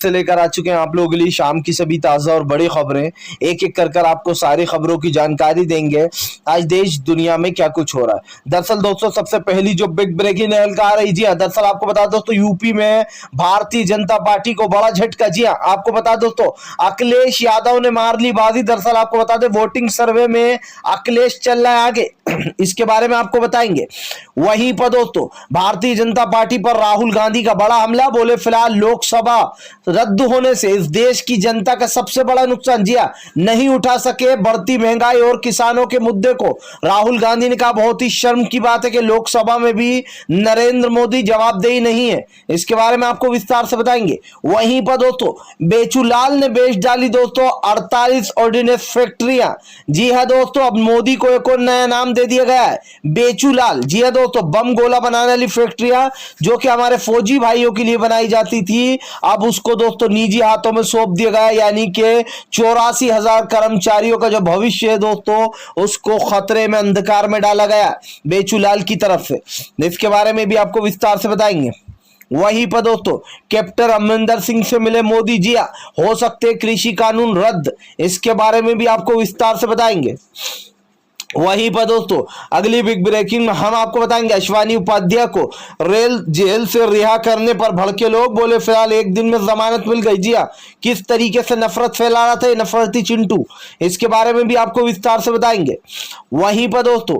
से लेकर आ चुके हैं आप लोगों के लिए शाम की सभी ताज़ा और बड़ी खबरें। एक एक कर आपको सारी खबरों की जानकारी देंगे आज देश दुनिया में क्या कुछ हो रहा है। दरअसल दोस्तों सबसे पहली जो बिग ब्रेकिंग निकल आ रही, जी हाँ, दरअसल आपको बता दोस्तों यूपी में भारतीय जनता पार्टी को बड़ा झटका। जी हाँ, आपको बता दोस्तों अखिलेश यादव ने मार ली बाजी। दरअसल आपको बता दें वोटिंग सर्वे में अखिलेश चल रहा है आगे, इसके बारे में आपको बताएंगे। वहीं पर दोस्तों भारतीय जनता पार्टी पर राहुल गांधी का बड़ा हमला, बोले फिलहाल लोकसभा रद्द होने से इस देश की जनता का सबसे बड़ा नुकसान। जी हां, नहीं उठा सके बढ़ती महंगाई और किसानों के मुद्दे को। राहुल गांधी ने कहा बहुत ही शर्म की बात है कि लोकसभा में भी नरेंद्र मोदी जवाबदेही नहीं है, इसके बारे में आपको विस्तार से बताएंगे। वहीं पर दोस्तों बेचूलाल ने बेच डाली दोस्तों 48 ऑर्डिनेंस फैक्ट्रियां। जी हां दोस्तों, अब मोदी को एक और नया नाम दे दिया गया है, बेचूलाल। जी हां दोस्तों, बम गोला बनाने वाली फैक्ट्रियां जो कि हमारे फौजी भाइयों के लिए बनाई जाती थी, अब उसको दोस्तों निजी हाथों में सौंप दिया गया, यानी कि 84,000 कर्मचारियों का जो भविष्य है दोस्तों उसको खतरे में, अंधकार में डाला गया बेचूलाल की तरफ से। इसके बारे में भी आपको विस्तार से बताएंगे। वहीं पर दोस्तों कैप्टन अमरिंदर सिंह से मिले मोदी। जी हाँ, हो सकते कृषि कानून रद्द, इसके बारे में भी आपको विस्तार से बताएंगे। वहीं पर दोस्तों अगली बिग ब्रेकिंग में हम आपको बताएंगे अश्वानी उपाध्याय को रेल जेल से रिहा करने पर भड़के लोग, बोले फिलहाल एक दिन में जमानत मिल गई। जी हाँ, किस तरीके से नफरत फैला रहा था ये नफरती चिंटू, इसके बारे में भी आपको विस्तार से बताएंगे। वहीं पर दोस्तों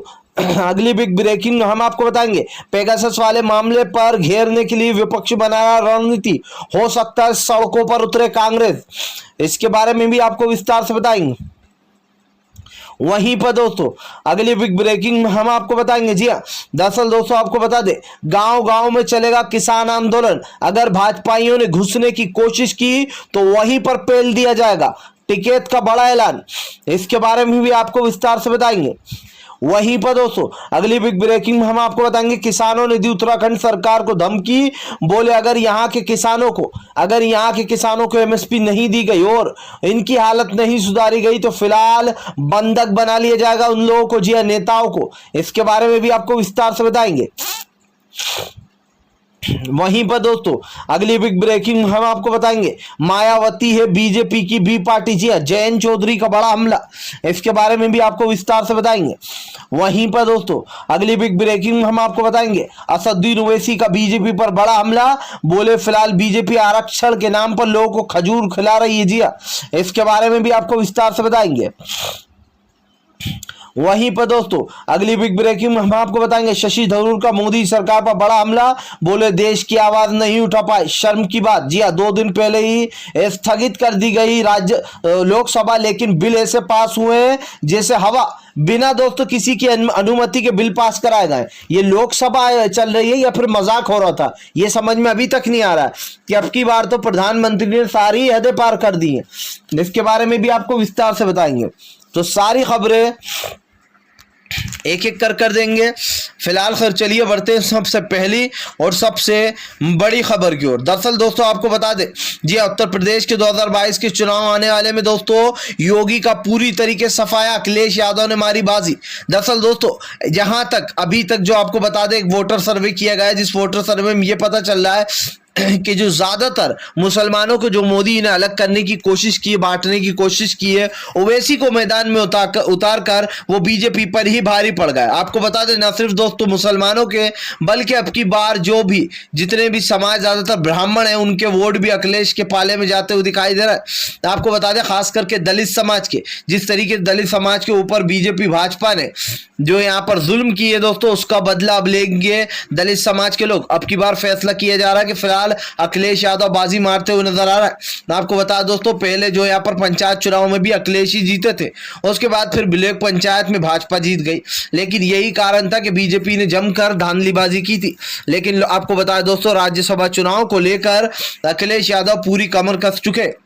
अगली बिग ब्रेकिंग हम आपको बताएंगे पेगासस वाले मामले पर घेरने के लिए विपक्ष बना रहा रणनीति, हो सकता है सड़कों पर उतरे कांग्रेस, इसके बारे में भी आपको विस्तार से बताएंगे। वहीं पर दोस्तों अगली बिग ब्रेकिंग में हम आपको बताएंगे। जी हाँ, दरअसल दोस्तों आपको बता दे गांव गांव में चलेगा किसान आंदोलन, अगर भाजपाइयों ने घुसने की कोशिश की तो वहीं पर पेल दिया जाएगा, टिकैत का बड़ा ऐलान, इसके बारे में भी आपको विस्तार से बताएंगे। वहीं पर दोस्तों अगली बिग ब्रेकिंग में हम आपको बताएंगे किसानों ने दी उत्तराखंड सरकार को धमकी, बोले अगर यहाँ के किसानों को एमएसपी नहीं दी गई और इनकी हालत नहीं सुधारी गई तो फिलहाल बंधक बना लिया जाएगा उन लोगों को, जी हाँ, नेताओं को, इसके बारे में भी आपको विस्तार से बताएंगे। वहीं पर दोस्तों अगली बिग ब्रेकिंग हम आपको बताएंगे मायावती है बीजेपी की बी पार्टी। जी हां, जयंत चौधरी का बड़ा हमला, इसके बारे में भी आपको विस्तार से बताएंगे। वहीं पर दोस्तों अगली बिग ब्रेकिंग हम आपको बताएंगे असदुद्दीन ओवैसी का बीजेपी पर बड़ा हमला, बोले फिलहाल बीजेपी आरक्षण के नाम पर लोगों को खजूर खिला रही है। जी हां, इसके बारे में भी आपको विस्तार से बताएंगे। वहीं पर दोस्तों अगली बिग ब्रेकिंग में हम आपको बताएंगे शशि थरूर का मोदी सरकार पर बड़ा हमला, बोले देश की आवाज नहीं उठा पाए, शर्म की बात। जी हां, 2 दिन पहले ही स्थगित कर दी गई राज्य लोकसभा, लेकिन बिल ऐसे पास हुए जैसे हवा, बिना दोस्तों किसी की अनुमति के बिल पास कराए गए। ये लोकसभा चल रही है या फिर मजाक हो रहा था, ये समझ में अभी तक नहीं आ रहा है कि अब की बार तो प्रधानमंत्री ने सारी हदें पार कर दी हैं, इसके बारे में भी आपको विस्तार से बताएंगे। तो सारी खबरें एक एक कर देंगे। फिलहाल खैर चलिए बढ़ते हैं सबसे पहली और सबसे बड़ी खबर की ओर। दरअसल दोस्तों आपको बता दें, जी उत्तर प्रदेश के 2022 के चुनाव आने वाले में दोस्तों योगी का पूरी तरीके से सफाया, अखिलेश यादव ने मारी बाजी। दरअसल दोस्तों जहां तक अभी तक जो आपको बता दें एक वोटर सर्वे किया गया है, जिस वोटर सर्वे में यह पता चल रहा है कि जो ज्यादातर मुसलमानों को जो मोदी ने अलग करने की कोशिश की, बांटने की कोशिश की है, ओवैसी को मैदान में उतार कर वो बीजेपी पर ही भारी पड़ गए। आपको बता दें न सिर्फ दोस्तों मुसलमानों के बल्कि अब की बार जो भी जितने भी समाज ज्यादातर ब्राह्मण हैं उनके वोट भी अखिलेश के पाले में जाते हुए दिखाई दे रहा है। आपको बता दें खास करके दलित समाज के, जिस तरीके दलित समाज के ऊपर बीजेपी भाजपा ने जो यहाँ पर जुल्म किए दोस्तों उसका बदला अब लेंगे दलित समाज के लोग। अब की बार फैसला किया जा रहा है कि फिलहाल अखिलेश यादव बाजी मारते हुए नजर आ रहा है। आपको बता दोस्तों पहले जो यहाँ पर पंचायत चुनाव में भी अखिलेश ही जीते थे, उसके बाद फिर ब्लॉक पंचायत में भाजपा जीत गई, लेकिन यही कारण था कि बीजेपी ने जमकर धांधलीबाजी की थी। लेकिन आपको बता दोस्तों राज्यसभा चुनाव को लेकर अखिलेश यादव पूरी कमर कस चुके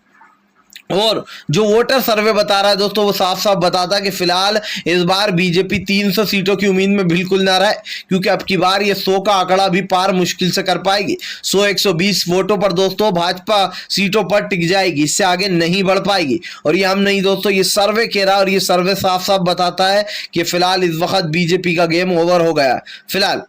और जो वोटर सर्वे बता रहा है दोस्तों वो साफ साफ बताता है कि फिलहाल इस बार बीजेपी 300 सीटों की उम्मीद में बिल्कुल ना रहे, क्योंकि अब की बार ये 100 का आंकड़ा भी पार मुश्किल से कर पाएगी। 100-120 वोटों पर दोस्तों भाजपा सीटों पर टिक जाएगी, इससे आगे नहीं बढ़ पाएगी। और ये हम नहीं दोस्तों, ये सर्वे कह रहा है और ये सर्वे साफ साफ बताता है कि फिलहाल इस वक्त बीजेपी का गेम ओवर हो गया। फिलहाल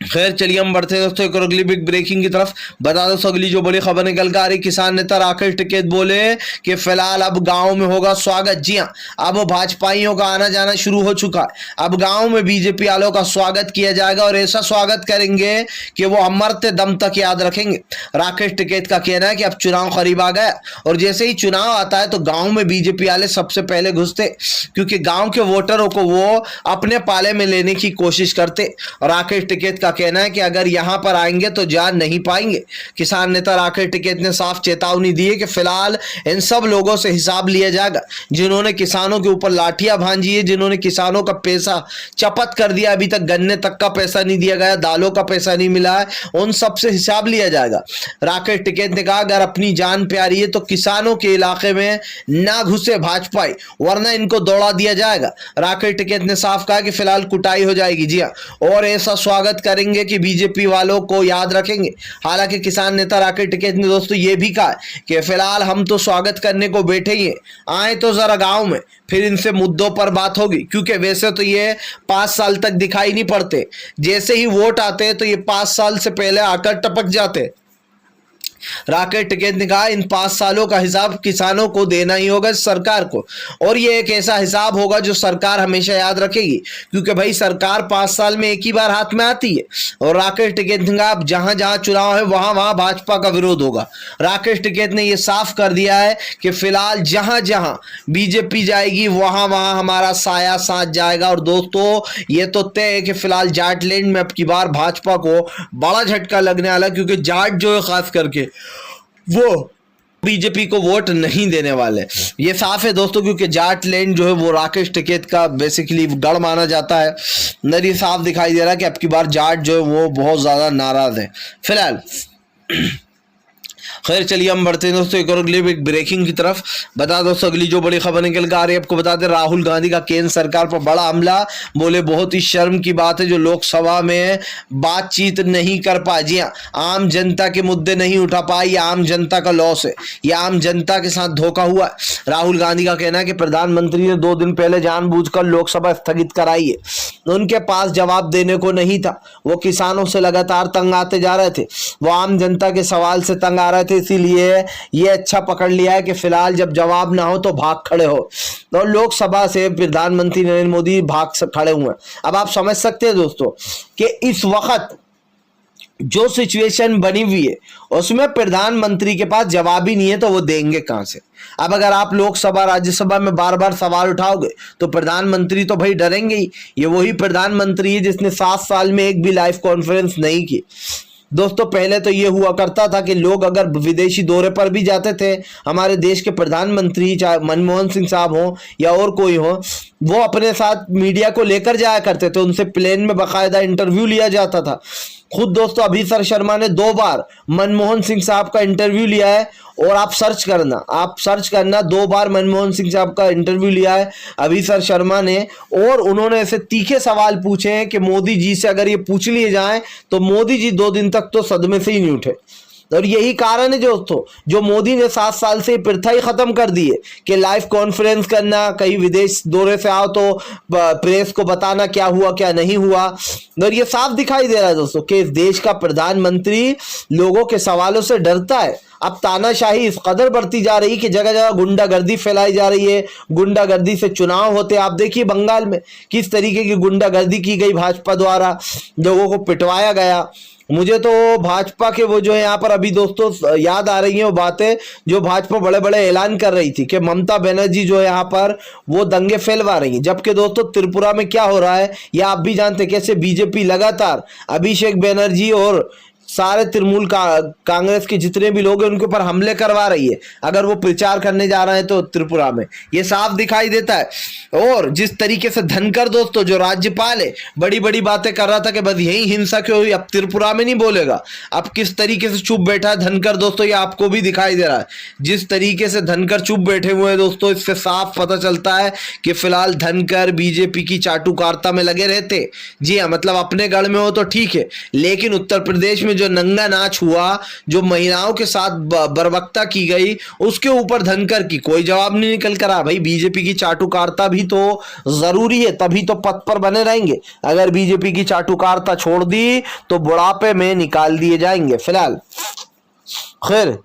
खैर चलिए हम बढ़ते हैं दोस्तों एक और अगली बिग ब्रेकिंग की तरफ। बता दो अगली जो बड़ी खबर निकल कर आ रही, किसान नेता राकेश टिकैत बोले कि फिलहाल अब गांव में होगा स्वागत। जी हां, अब भाजपाइयों का आना जाना शुरू हो चुका है। अब गांव में बीजेपी वालों का स्वागत किया जाएगा और ऐसा स्वागत करेंगे कि वो मरते दम तक याद रखेंगे। राकेश टिकैत का कहना है कि अब चुनाव करीब आ गया और जैसे ही चुनाव आता है तो गांव में बीजेपी वाले सबसे पहले घुसते, क्योंकि गांव के वोटरों को वो अपने पाले में लेने की कोशिश करते। राकेश टिकैत का कहना है कि अगर यहां पर आएंगे तो जान नहीं पाएंगे। किसान नेता राकेश टिकैत ने साफ चेतावनी दी है कि फिलहाल इन सब लोगों से हिसाब लिया जाएगा जिन्होंने किसानों के ऊपर लाठियां भांजी है, जिन्होंने किसानों का पैसा चपत कर दिया, अभी तक गन्ने तक का पैसा नहीं दिया गया, दालों का पैसा नहीं मिला है, उन सब से हिसाब लिया जाएगा। राकेश टिकैत ने कहा अगर अपनी जान प्यारी है तो किसानों के इलाके में ना घुसे भाजपाई, वरना इनको दौड़ा दिया जाएगा। राकेश टिकैत ने साफ कहा कि फिलहाल कुटाई हो जाएगी। जी हाँ, और ऐसा स्वागत करेंगे कि बीजेपी वालों को याद रखेंगे। हालांकि किसान नेता राकेश टिकैत ने दोस्तों ये भी कहा कि फिलहाल हम तो स्वागत करने को बैठे ही हैं, आए तो जरा गांव में, फिर इनसे मुद्दों पर बात होगी, क्योंकि वैसे तो ये 5 साल तक दिखाई नहीं पड़ते, जैसे ही वोट आते हैं तो ये 5 साल से पहले आकर टपक जाते। राकेश टिकैत ने कहा इन 5 सालों का हिसाब किसानों को देना ही होगा सरकार को, और ये एक ऐसा हिसाब होगा जो सरकार हमेशा याद रखेगी, क्योंकि भाई सरकार 5 साल में एक ही बार हाथ में आती है। और राकेश टिकैत ने कहा जहां जहां चुनाव है वहां वहां भाजपा का विरोध होगा। राकेश टिकैत ने यह साफ कर दिया है कि फिलहाल जहां जहां बीजेपी जाएगी वहां वहां हमारा साया साथ जाएगा। और दोस्तों ये तो तय है कि फिलहाल जाटलैंड में अब की बार भाजपा को बड़ा झटका लगने वाला, क्योंकि जाट जो है खास करके वो बीजेपी को वोट नहीं देने वाले, ये साफ है दोस्तों, क्योंकि जाटलैंड जो है वो राकेश टिकैत का बेसिकली गढ़ माना जाता है। नरी साफ दिखाई दे रहा है कि अब की बार जाट जो है वो बहुत ज्यादा नाराज है फिलहाल। खैर चलिए हम बढ़ते हैं दोस्तों एक और अगली ब्रेकिंग की तरफ। बता दोस्तों अगली जो बड़ी खबर निकल कर आ रही है, आपको बता दें राहुल गांधी का केंद्र सरकार पर बड़ा हमला। बोले बहुत ही शर्म की बात है जो लोकसभा में बातचीत नहीं कर पाए। जी हाँ, आम जनता के मुद्दे नहीं उठा पाए, ये आम जनता का लॉस है, ये आम जनता के साथ धोखा हुआ है। राहुल गांधी का कहना है कि प्रधानमंत्री ने 2 दिन पहले जानबूझकर लोकसभा स्थगित कराई है, उनके पास जवाब देने को नहीं था, वो किसानों से लगातार तंग आते जा रहे थे, वो आम जनता के सवाल से तंग आ रहे थे, इसीलिए ये अच्छा पकड़ लिया है कि फिलहाल जब जवाब ना हो तो भाग खड़े हो। और लोकसभा से प्रधानमंत्री नरेंद्र मोदी भाग खड़े हुए हैं। अब आप समझ सकते हैं दोस्तों कि इस वक्त जो सिचुएशन बनी हुई है उसमें प्रधानमंत्री के पास जवाब ही नहीं है, तो वो देंगे कहां से। अब अगर आप लोकसभा राज्यसभा में बार बार सवाल उठाओगे तो प्रधानमंत्री तो भाई डरेंगे ही। ये वही प्रधानमंत्री है जिसने 7 साल में एक भी लाइव कॉन्फ्रेंस नहीं की। दोस्तों पहले तो ये हुआ करता था कि लोग अगर विदेशी दौरे पर भी जाते थे, हमारे देश के प्रधानमंत्री चाहे मनमोहन सिंह साहब हो या और कोई हो, वो अपने साथ मीडिया को लेकर जाया करते थे, उनसे प्लेन में बाकायदा इंटरव्यू लिया जाता था। खुद दोस्तों अभिसर शर्मा ने 2 बार मनमोहन सिंह साहब का इंटरव्यू लिया है, और आप सर्च करना 2 बार मनमोहन सिंह साहब का इंटरव्यू लिया है अभिसर शर्मा ने। और उन्होंने ऐसे तीखे सवाल पूछे हैं कि मोदी जी से अगर ये पूछ लिए जाएं तो मोदी जी 2 दिन तक तो सदमे से ही नहीं उठे। और यही कारण है दोस्तों जो मोदी ने 7 साल से प्रथा ही खत्म कर दी है कि लाइव कॉन्फ्रेंस करना, कहीं विदेश दौरे से आओ तो प्रेस को बताना क्या हुआ क्या नहीं हुआ। और ये साफ दिखाई दे रहा है दोस्तों कि इस देश का प्रधानमंत्री लोगों के सवालों से डरता है। अब तानाशाही इस कदर बढ़ती जा रही कि जगह जगह गुंडागर्दी फैलाई जा रही है, गुंडागर्दी से चुनाव होते। आप देखिए बंगाल में किस तरीके की गुंडागर्दी की गई, भाजपा द्वारा लोगों को पिटवाया गया। मुझे तो भाजपा के वो जो है यहाँ पर अभी दोस्तों याद आ रही हैं वो बातें जो भाजपा बड़े बड़े ऐलान कर रही थी कि ममता बनर्जी जो है यहाँ पर वो दंगे फैलवा रही हैं। जबकि दोस्तों त्रिपुरा में क्या हो रहा है ये आप भी जानते हैं, कैसे बीजेपी लगातार अभिषेक बनर्जी और सारे तृणमूल कांग्रेस के जितने भी लोग हैं उनके ऊपर हमले करवा रही है अगर वो प्रचार करने जा रहे हैं तो त्रिपुरा में, ये साफ दिखाई देता है। और जिस तरीके से धनकर दोस्तों जो राज्यपाल है बड़ी बड़ी बातें कर रहा था कि बस यही हिंसा क्यों हुई, अब त्रिपुरा में नहीं बोलेगा। अब किस तरीके से चुप बैठा है धनकर दोस्तों ये आपको भी दिखाई दे रहा है। जिस तरीके से धनकर चुप बैठे हुए हैं दोस्तों इससे साफ पता चलता है कि फिलहाल धनकर बीजेपी की चाटुकारिता में लगे रहते। जी हाँ, मतलब अपने गढ़ में हो तो ठीक है, लेकिन उत्तर प्रदेश में जो नंगा नाच हुआ, जो महिलाओं के साथ बर्बरता की गई, उसके ऊपर धनकर की कोई जवाब नहीं निकल कर आया। भाई बीजेपी की चाटुकारिता भी तो जरूरी है, तभी तो पद पर बने रहेंगे। अगर बीजेपी की चाटुकारिता छोड़ दी तो बुढ़ापे में निकाल दिए जाएंगे। फिलहाल खैर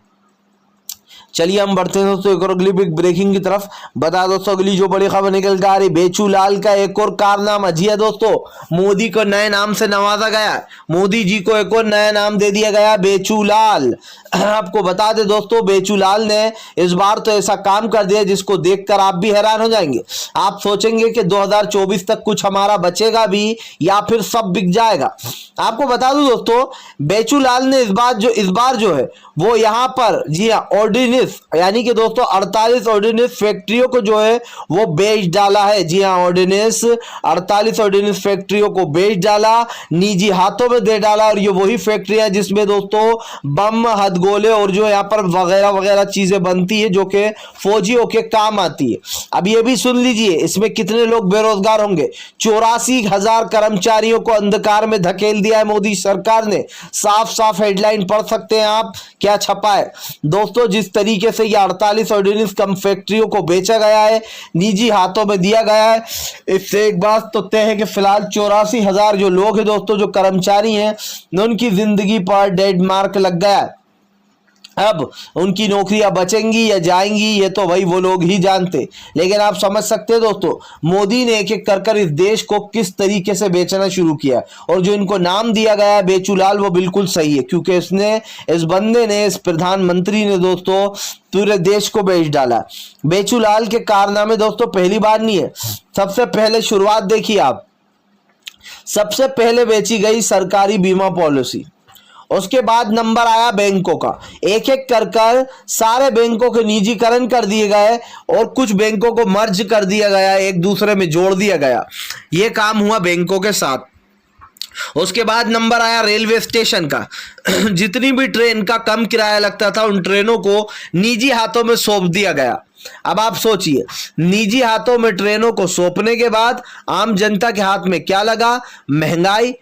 चलिए हम बढ़ते हैं दोस्तों एक और अगली बिग ब्रेकिंग की तरफ। बता दोस्तों अगली जो बड़ी खबर निकल के आ रही, बेचूलाल का एक और कारनामा। जी है दोस्तों, मोदी को नए नाम से नवाजा गया। मोदी जी को एक और नया नाम दे दिया गया, बेचूलाल। आपको बता दें दोस्तों, बेचूलाल ने इस बार तो ऐसा काम कर दिया जिसको देखकर आप भी हैरान हो जाएंगे। आप सोचेंगे कि 2024 तक कुछ हमारा बचेगा भी या फिर सब बिक जाएगा। आपको बता दूं दोस्तों, बेचूलाल ने इस बार जो है वो यहाँ पर, जी हाँ, ऑर्डिनेंस यानी कि दोस्तों 48 ऑर्डिनेंस फैक्ट्रियों को जो है वो बेच डाला है। जी हाँ, ऑर्डिनेंस 48 ऑर्डिनेंस फैक्ट्रियों को बेच डाला, निजी हाथों में दे डाला। और ये वही फैक्ट्रियां जिसमें दोस्तों बम, हथगोले और जो यहाँ पर वगैरह वगैरह चीजें बनती है जो कि फौजियों के काम आती है। अब ये भी सुन लीजिए, इसमें कितने लोग बेरोजगार होंगे। 84,000 कर्मचारियों को अंधकार में धकेल दिया है मोदी सरकार ने। साफ साफ हेडलाइन पढ़ सकते हैं आप, क्या छपा है दोस्तों। जिस तरीके से ये 48 ऑर्डिनेंस कम फैक्ट्रियों को बेचा गया है, निजी हाथों में दिया गया है, इससे एक बात तो तय है कि फिलहाल 84,000 जो लोग हैं दोस्तों, जो कर्मचारी हैं, उनकी जिंदगी पर डेड मार्क लग गया है। अब उनकी नौकरियां बचेंगी या जाएंगी ये तो भाई वो लोग ही जानते। लेकिन आप समझ सकते हैं दोस्तों, मोदी ने एक एक कर इस देश को किस तरीके से बेचना शुरू किया। और जो इनको नाम दिया गया है बेचूलाल, वो बिल्कुल सही है, क्योंकि इस बंदे ने, इस प्रधानमंत्री ने दोस्तों पूरे देश को बेच डाला। बेचूलाल के कारनामे दोस्तों पहली बार नहीं है। सबसे पहले शुरुआत देखिए आप, सबसे पहले बेची गई सरकारी बीमा पॉलिसी, उसके बाद नंबर आया बैंकों का। एक एक कर सारे बैंकों के निजीकरण कर दिए गए और कुछ बैंकों को मर्ज कर दिया गया, एक दूसरे में जोड़ दिया गया। यह काम हुआ बैंकों के साथ। उसके बाद नंबर आया रेलवे स्टेशन का। जितनी भी ट्रेन का कम किराया लगता था, उन ट्रेनों को निजी हाथों में सौंप दिया गया। अब आप सोचिए, निजी हाथों में ट्रेनों को सौंपने के बाद आम जनता के हाथ में क्या लगा, महंगाई।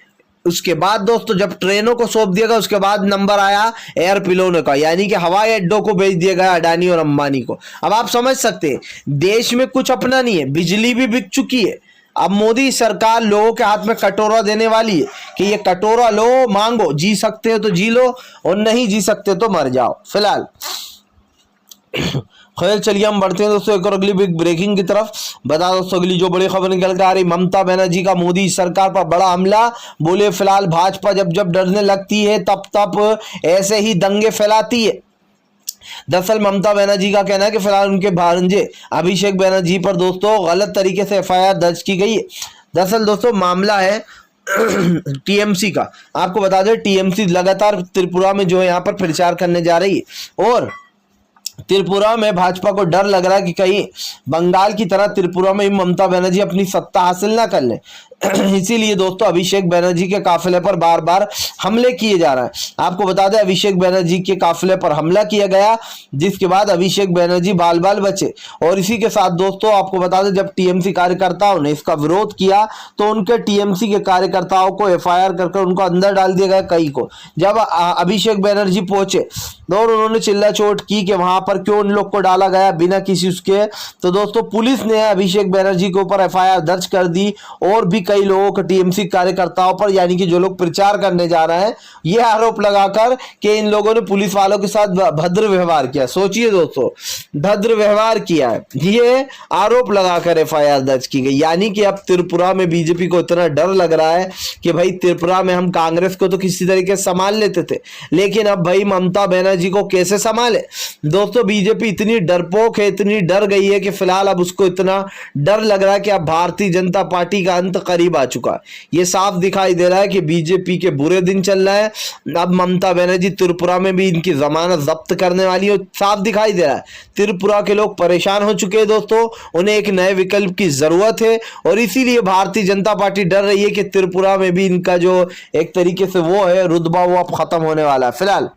उसके बाद दोस्तों जब ट्रेनों को सौंप दिया गया, उसके बाद नंबर आया एयर पिलोने का, यानी कि हवाई अड्डों को बेच दिया गया अडानी और अंबानी को। अब आप समझ सकते हैं, देश में कुछ अपना नहीं है, बिजली भी बिक चुकी है। अब मोदी सरकार लोगों के हाथ में कटोरा देने वाली है कि ये कटोरा लो, मांगो, जी सकते हो तो जी लो और नहीं जी सकते तो मर जाओ। फिलहाल खैर चलिए हम बढ़ते हैं दोस्तों एक और अगली बिग ब्रेकिंग की तरफ। बता दोस्तों अगली जो बड़ी खबर निकल कर आ रही, ममता बनर्जी का मोदी सरकार पर बड़ा हमला। बोले फिलहाल भाजपा जब जब डरने लगती है तब तब ऐसे ही दंगे फैलाती है। दरअसल ममता बनर्जी का कहना है कि फिलहाल उनके भांजे अभिषेक बनर्जी पर दोस्तों गलत तरीके से FIR दर्ज की गई है। दरअसल दोस्तों मामला है टीएमसी का। आपको बता दें टीएमसी लगातार त्रिपुरा में जो है यहाँ पर प्रचार करने जा रही है और त्रिपुरा में भाजपा को डर लग रहा है कि कहीं बंगाल की तरह त्रिपुरा में ममता बनर्जी अपनी सत्ता हासिल ना कर ले। इसीलिए दोस्तों अभिषेक बनर्जी के काफिले पर बार बार हमले किए जा रहे हैं। आपको बता दें अभिषेक बनर्जी के काफिले पर हमला किया गया, जिसके बाद अभिषेक बनर्जी बाल बाल बचे। और इसी के साथ दोस्तों आपको बता दें जब टीएमसी कार्यकर्ताओं ने इसका विरोध किया तो उनके टीएमसी के कार्यकर्ताओं को FIR करके उनको अंदर डाल दिया गया कई को। जब अभिषेक बनर्जी पहुंचे और उन्होंने चिल्ला चोट की कि वहां पर क्यों उन लोग को डाला गया बिना किसी उसके, तो दोस्तों पुलिस ने अभिषेक बनर्जी के ऊपर FIR दर्ज कर दी और भी कई लोगों को टीएमसी कार्यकर्ताओं पर, यानी कि जो लोग प्रचार करने जा रहे हैं, यह आरोप लगाकर कि इन लोगों ने पुलिस वालों के साथ भद्र व्यवहार किया। सोचिए दोस्तों, भद्र व्यवहार किया है, ये आरोप लगाकर FIR दर्ज की गई। यानी कि अब त्रिपुरा में बीजेपी को इतना डर लग रहा है कि भाई त्रिपुरा में हम कांग्रेस को तो किसी तरीके से संभाल लेते थे, लेकिन अब भाई ममता बनर्जी को कैसे संभाले। दोस्तों बीजेपी इतनी डरपोक है, इतनी डर गई है कि फिलहाल अब उसको इतना डर लग रहा है कि अब भारतीय जनता पार्टी का अंत करीब आ चुका है। ये साफ दिखाई दे रहा है कि बीजेपी के बुरे दिन चल रहा है। अब ममता बनर्जी त्रिपुरा में भी इनकी जमानत जब्त करने वाली है। साफ दिखाई दे रहा है त्रिपुरा के लोग परेशान हो चुके हैं दोस्तों, उन्हें एक नए विकल्प की जरूरत है और इसीलिए भारतीय जनता पार्टी डर रही है कि त्रिपुरा में भी इनका जो एक तरीके से वो है रुतबा, वो अब खत्म होने वाला है। फिलहाल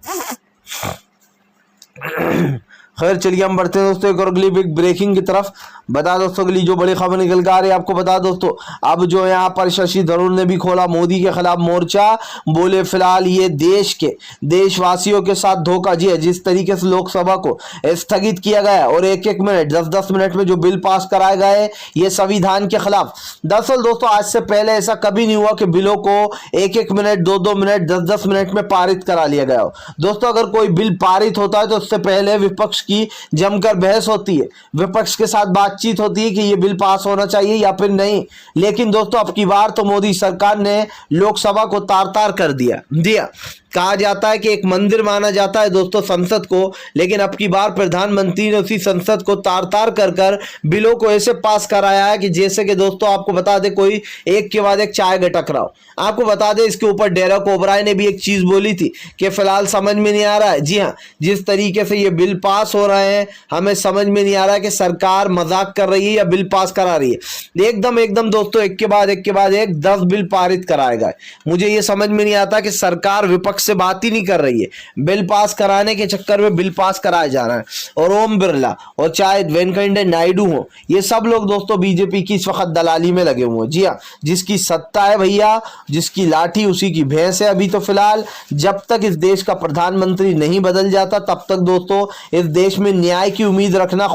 खैर चलिए हम बढ़ते हैं दोस्तों एक और अगली बिग ब्रेकिंग की तरफ। बता दोस्तों अगली जो बड़ी खबर निकल कर आ रही है आपको बता दोस्तों, अब जो यहाँ पर शशि थरूर ने भी खोला मोदी के खिलाफ मोर्चा। बोले फिलहाल ये देश के देशवासियों के साथ धोखा जी है। जिस तरीके से लोकसभा को स्थगित किया गया और एक एक मिनट 10-10 मिनट में जो बिल पास कराए गए ये संविधान के खिलाफ। दरअसल दोस्तों आज से पहले ऐसा कभी नहीं हुआ कि बिलों को एक एक मिनट 2-2 मिनट 10-10 मिनट में पारित करा लिया गया हो। दोस्तों अगर कोई बिल पारित होता है तो उससे पहले विपक्ष की जमकर बहस होती है, विपक्ष के साथ बातचीत होती है कि यह बिल पास होना चाहिए या फिर नहीं। लेकिन दोस्तों अब की बार तो मोदी सरकार ने लोकसभा को तार तार कर दिया। कहा जाता है कि एक मंदिर माना जाता है दोस्तों संसद को, लेकिन अब की बार प्रधानमंत्री ने उसी संसद को तार तार कर कर बिलों को ऐसे पास कराया है कि जैसे कि दोस्तों आपको बता दे कोई एक के बाद एक चाय गटक रहा हो। आपको बता दें इसके ऊपर डेरेक ओब्राय ने भी एक चीज बोली थी कि फिलहाल समझ में नहीं आ रहा है। जी हाँ, जिस तरीके से ये बिल पास हो रहे हैं हमें समझ में नहीं आ रहा है कि सरकार मजाक कर रही है या बिल पास करा रही है। एकदम दोस्तों एक के बाद एक 10 बिल पारित कराएगा। मुझे ये समझ में नहीं आता कि सरकार विपक्ष से बात ही नहीं कर रही है, बिल पास कराने के चक्कर में बिल पास कराया जा रहा है। और ओम बिरला और चाहे वेंकैया नायडू हो, ये सब लोग दोस्तों बीजेपी की इस वक्त दलाली में लगे हुए हैं। जी हाँ, जिसकी सत्ता है भैया, जिसकी लाठी उसी की भैंस है। अभी तो फिलहाल जब तक इस देश का प्रधानमंत्री नहीं बदल जाता तब तक दोस्तों इस देश में न्याय की उम्मीद रखना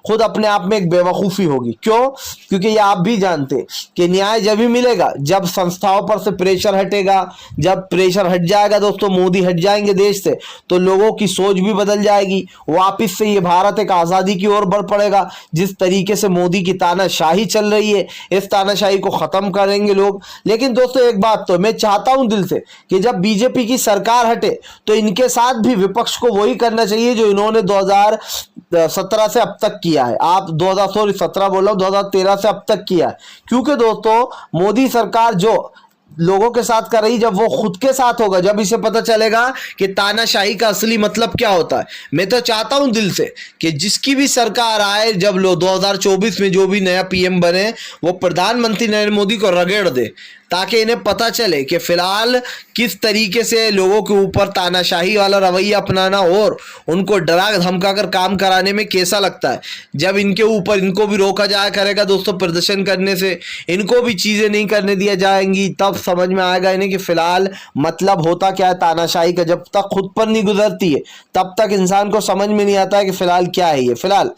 खुद अपने आप में एक बेवकूफी होगी। क्यों? क्योंकि ये आप भी जानते कि न्याय जब ही मिलेगा जब संस्थाओं पर से प्रेशर हटेगा। जब प्रेशर हट जाएगा दोस्तों, मोदी हट जाएंगे देश से, तो लोगों की सोच भी बदल जाएगी। वापिस से ये भारत एक आजादी की ओर बढ़ पड़ेगा। जिस तरीके से मोदी की तानाशाही चल रही है, इस तानाशाही को खत्म करेंगे लोग। लेकिन दोस्तों एक बात तो मैं चाहता हूं दिल से कि जब बीजेपी की सरकार हटे तो इनके साथ भी विपक्ष को वही करना चाहिए जो इन्होंने 2017 से अब तक किया है। आप 2017 बोल रहा हूं, 2013 से अब तक किया है। क्योंकि दोस्तों मोदी सरकार जो लोगों के साथ कर रही, जब वो खुद के साथ होगा, जब इसे पता चलेगा कि तानाशाही का असली मतलब क्या होता है। मैं तो चाहता हूं दिल से कि जिसकी भी सरकार आए, जब लोग 2024 में जो भी नया पीएम बने वो प्रधानमंत्री नरेंद्र मोदी को रगड़ दे, ताकि इन्हें पता चले कि फिलहाल किस तरीके से लोगों के ऊपर तानाशाही वाला रवैया अपनाना और उनको डरा धमका कर काम कराने में कैसा लगता है। जब इनके ऊपर इनको भी रोका जाया करेगा दोस्तों प्रदर्शन करने से, इनको भी चीजें नहीं करने दिया जाएंगी, तब समझ में आएगा इन्हें कि फिलहाल मतलब होता क्या है तानाशाही का। जब तक खुद पर नहीं गुजरती है तब तक इंसान को समझ में नहीं आता है कि फिलहाल क्या है ये फिलहाल।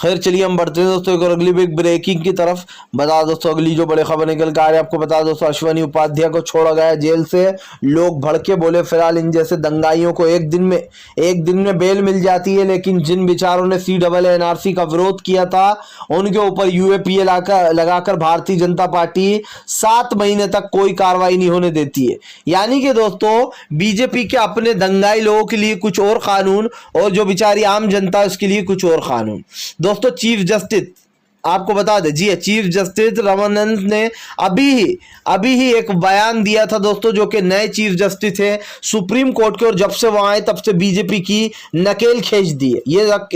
खैर चलिए हम बढ़ते हैं दोस्तों एक और अगली बिग ब्रेकिंग की तरफ। बता दोस्तों अगली जो बड़ी खबर निकल कर आ रही है आपको बता दोस्तों, अश्विनी उपाध्याय को छोड़ा गया जेल से। लोग भड़के बोले फिलहाल इन जैसे दंगाइयों को एक दिन में बेल मिल जाती है, लेकिन जिन बेचारों ने CAA-NRC का विरोध किया था उनके ऊपर UAPA लगाकर भारतीय जनता पार्टी 7 महीने तक कोई कार्रवाई नहीं होने देती है। यानी कि दोस्तों बीजेपी के अपने दंगाई लोगों के लिए कुछ और कानून और जो बेचारी आम जनता है उसके लिए कुछ और कानून। दोस्तों चीफ जस्टिस आपको बता दें, जी चीफ जस्टिस रमानंद ने अभी ही एक बयान दिया था दोस्तों, जो कि नए चीफ जस्टिस है सुप्रीम कोर्ट के, और जब से वहां आए तब से बीजेपी की नकेल खींच दी है।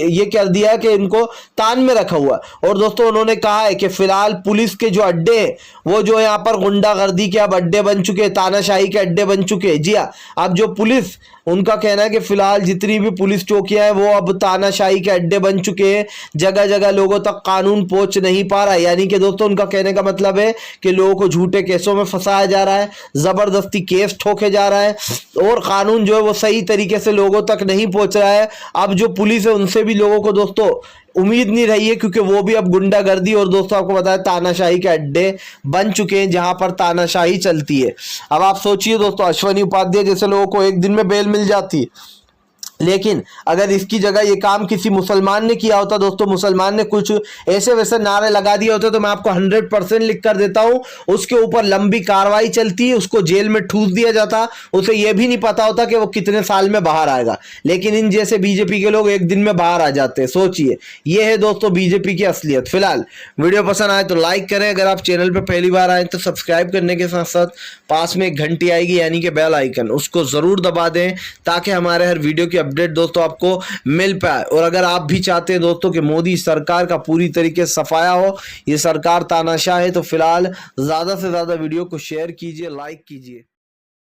ये कर दिया है कि इनको तान में रखा हुआ। और दोस्तों उन्होंने कहा है कि फिलहाल पुलिस के जो अड्डे हैं वो जो यहाँ पर गुंडागर्दी के अब अड्डे बन चुके हैं, तानाशाही के अड्डे बन चुके हैं। जी हाँ, अब जो पुलिस, उनका कहना है कि फिलहाल जितनी भी पुलिस चौकियां हैं वो अब तानाशाही के अड्डे बन चुके हैं। जगह जगह लोगों तक कानून पहुंच नहीं पा रहा है। यानी कि दोस्तों उनका कहने का मतलब है कि लोगों को झूठे केसों में फंसाया जा रहा है, जबरदस्ती केस ठोके जा रहा है और कानून जो है वो सही तरीके से लोगों तक नहीं पहुंच रहा है। अब जो पुलिस है उनसे भी लोगों को दोस्तों उम्मीद नहीं रही है, क्योंकि वो भी अब गुंडागर्दी और दोस्तों आपको बताया तानाशाही के अड्डे बन चुके हैं जहां पर तानाशाही चलती है। अब आप सोचिए दोस्तों, अश्विनी उपाध्याय जैसे लोगों को एक दिन में बेल मिल जाती है, लेकिन अगर इसकी जगह ये काम किसी मुसलमान ने किया होता दोस्तों, मुसलमान ने कुछ ऐसे वैसे नारे लगा दिए होते, तो मैं आपको 100% लिख कर देता हूं उसके ऊपर लंबी कार्रवाई चलती है, उसको जेल में ठूस दिया जाता, उसे यह भी नहीं पता होता कि वो कितने साल में बाहर आएगा। लेकिन इन जैसे बीजेपी के लोग एक दिन में बाहर आ जाते हैं। सोचिए, ये है दोस्तों बीजेपी की असलियत। फिलहाल वीडियो पसंद आए तो लाइक करें, अगर आप चैनल पर पहली बार आए तो सब्सक्राइब करने के साथ साथ पास में एक घंटी आएगी यानी कि बेल आइकन, उसको जरूर दबा दें ताकि हमारे हर वीडियो की अपडेट दोस्तों आपको मिल पाए। और अगर आप भी चाहते हैं दोस्तों कि मोदी सरकार का पूरी तरीके से सफाया हो, ये सरकार तानाशाह है, तो फिलहाल ज्यादा से ज्यादा वीडियो को शेयर कीजिए, लाइक कीजिए।